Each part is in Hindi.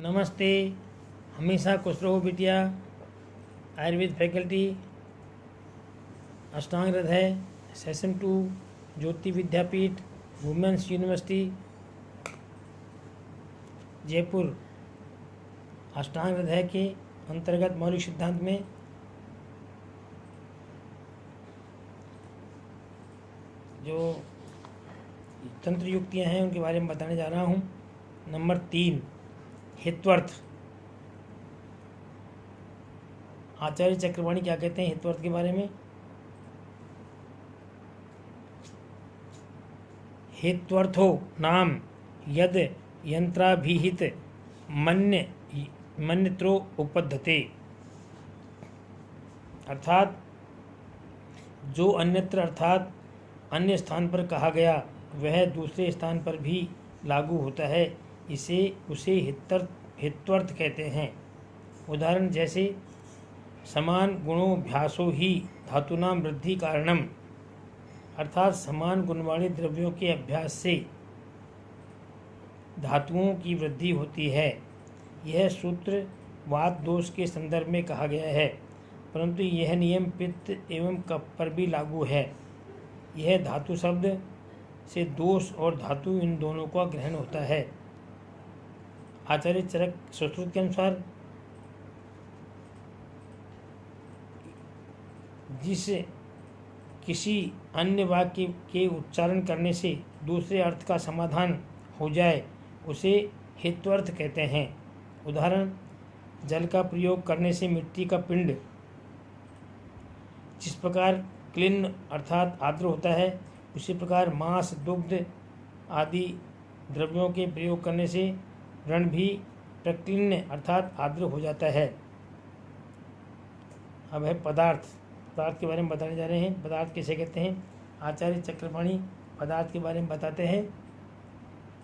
नमस्ते। हमेशा खुश रहो बिटिया। आयुर्वेद फैकल्टी, अष्टांग हृदय, सेशन 2, ज्योति विद्यापीठ, वुमेंस यूनिवर्सिटी जयपुर। अष्टांग हृदय के अंतर्गत मौलिक सिद्धांत में जो तंत्र युक्तियाँ हैं उनके बारे में बताने जा रहा हूँ। नंबर 3, हित्वर्थ। आचार्य चक्रवाणी क्या कहते हैं हित्वर्थ के बारे में? हित्वर्थो नाम यद यंत्राभिहित मन्यत्रो उपपद्धते, अर्थात जो अन्यत्र अर्थात अन्य स्थान पर कहा गया वह दूसरे स्थान पर भी लागू होता है, उसे हित्वर्थ कहते हैं। उदाहरण जैसे समान गुणोभ्यासो ही धातूनां वृद्धि कारणम, अर्थात समान गुण वाले द्रव्यों के अभ्यास से धातुओं की वृद्धि होती है। यह सूत्र वात दोष के संदर्भ में कहा गया है, परंतु यह नियम पित्त एवं कफ पर भी लागू है। यह धातु शब्द से दोष और धातु इन दोनों का ग्रहण होता है। आचार्य चरक सुश्रुत के अनुसार जिस किसी अन्य वाक्य के उच्चारण करने से दूसरे अर्थ का समाधान हो जाए उसे हित्वर्थ कहते हैं। उदाहरण, जल का प्रयोग करने से मिट्टी का पिंड जिस प्रकार क्लिन्न अर्थात आर्द्र होता है, उसी प्रकार मांस, दुग्ध आदि द्रव्यों के प्रयोग करने से व्रण भी प्रक्लिन्न अर्थात आर्द्र हो जाता है। अब है पदार्थ के बारे में बताने जा रहे हैं। पदार्थ किसे कहते हैं? आचार्य चक्रपाणी पदार्थ के बारे में बताते हैं।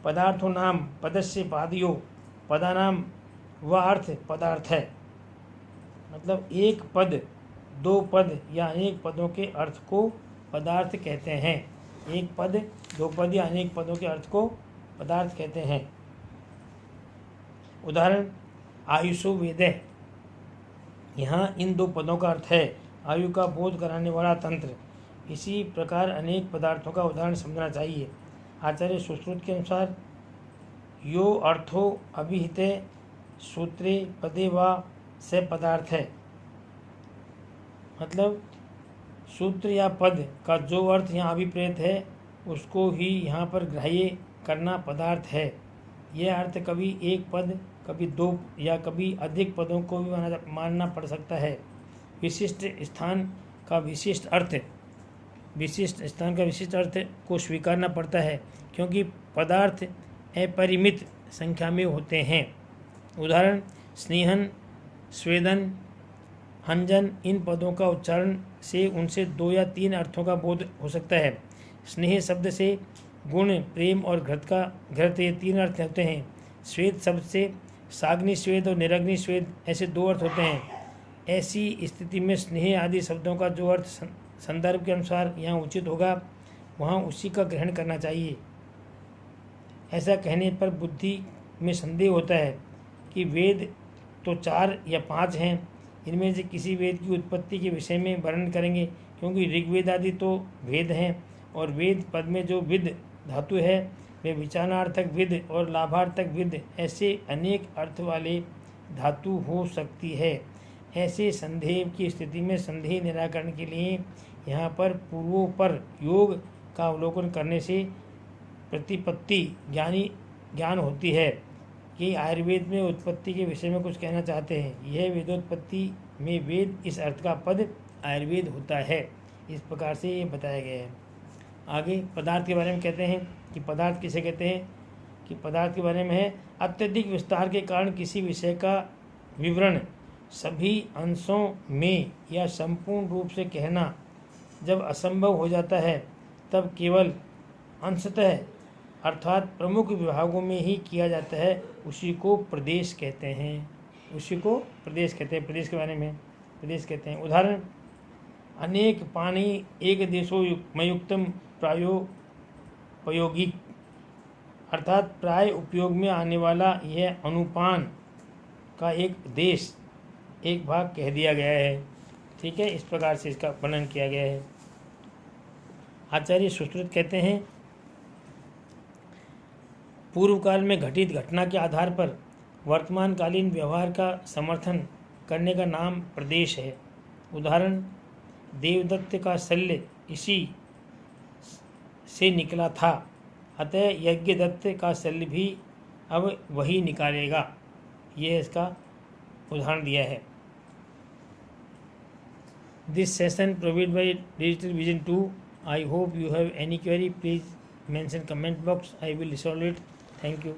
पदार्थो नाम पदस्य पादयो, पदानाम व अर्थ पदार्थ है। मतलब एक पद, दो पद या अनेक पदों के अर्थ को पदार्थ कहते हैं। एक पद, दो पद या अनेक पदों के अर्थ को पदार्थ कहते हैं। उदाहरण, आयुषो वेदः, यहाँ इन दो पदों का अर्थ है आयु का बोध कराने वाला तंत्र। इसी प्रकार अनेक पदार्थों का उदाहरण समझना चाहिए। आचार्य सुश्रुत के अनुसार यो अर्थो अभिहिते सूत्रे पदे व से पदार्थ है। मतलब सूत्र या पद का जो अर्थ यहाँ अभिप्रेत है उसको ही यहाँ पर ग्राह्य करना पदार्थ है। यह अर्थ कभी एक पद, कभी दो या कभी अधिक पदों को भी मानना पड़ सकता है। विशिष्ट स्थान का विशिष्ट अर्थ को स्वीकारना पड़ता है, क्योंकि पदार्थ अपरिमित संख्या में होते हैं। उदाहरण, स्नेहन, स्वेदन, हंजन, इन पदों का उच्चारण से उनसे 2 या 3 अर्थों का बोध हो सकता है। स्नेह शब्द से गुण, प्रेम और घृत ये 3 अर्थ होते हैं। स्वेद शब्द से साग्नि स्वेद और निरग्नि स्वेद ऐसे 2 अर्थ होते हैं। ऐसी स्थिति में स्नेह आदि शब्दों का जो अर्थ संदर्भ के अनुसार यहाँ उचित होगा वहाँ उसी का ग्रहण करना चाहिए। ऐसा कहने पर बुद्धि में संदेह होता है कि वेद तो 4 या 5 हैं, इनमें से किसी वेद की उत्पत्ति के विषय में वर्णन करेंगे, क्योंकि ऋग्वेद आदि तो वेद हैं और वेद पद में जो विद धातु है वे विचारार्थक विद और लाभार्थक विद ऐसे अनेक अर्थ वाले धातु हो सकती है। ऐसे संदेह की स्थिति में संदेह निराकरण के लिए यहाँ पर पूर्वोपर योग का अवलोकन करने से प्रतिपत्ति ज्ञान होती है कि आयुर्वेद में उत्पत्ति के विषय में कुछ कहना चाहते हैं। यह वेदोत्पत्ति में वेद इस अर्थ का पद आयुर्वेद होता है। इस प्रकार से ये बताया गया है। आगे पदार्थ के बारे में कहते हैं कि पदार्थ किसे कहते हैं कि पदार्थ के बारे में है, अत्यधिक विस्तार के कारण किसी विषय का विवरण सभी अंशों में या संपूर्ण रूप से कहना जब असंभव हो जाता है तब केवल अंशतः अर्थात प्रमुख विभागों में ही किया जाता है, उसी को प्रदेश कहते हैं। प्रदेश के बारे में प्रदेश कहते हैं। उदाहरण, अनेक पानी एक देशो मयुक्तम प्रायोपयोगिक, अर्थात प्राय उपयोग में आने वाला यह अनुपान का एक देश, एक भाग कह दिया गया है। ठीक है, इस प्रकार से इसका वर्णन किया गया है। आचार्य सुश्रुत कहते हैं, पूर्व काल में घटित घटना के आधार पर वर्तमानकालीन व्यवहार का समर्थन करने का नाम प्रदेश है। उदाहरण, देवदत्त का शल्य इसी से निकला था, अतः यज्ञदत्त का शल्य भी अब वही निकालेगा। यह इसका उदाहरण दिया है। This session provided by digital vision 2। I hope you have any query. Please mention comment box. I will resolve it. Thank you.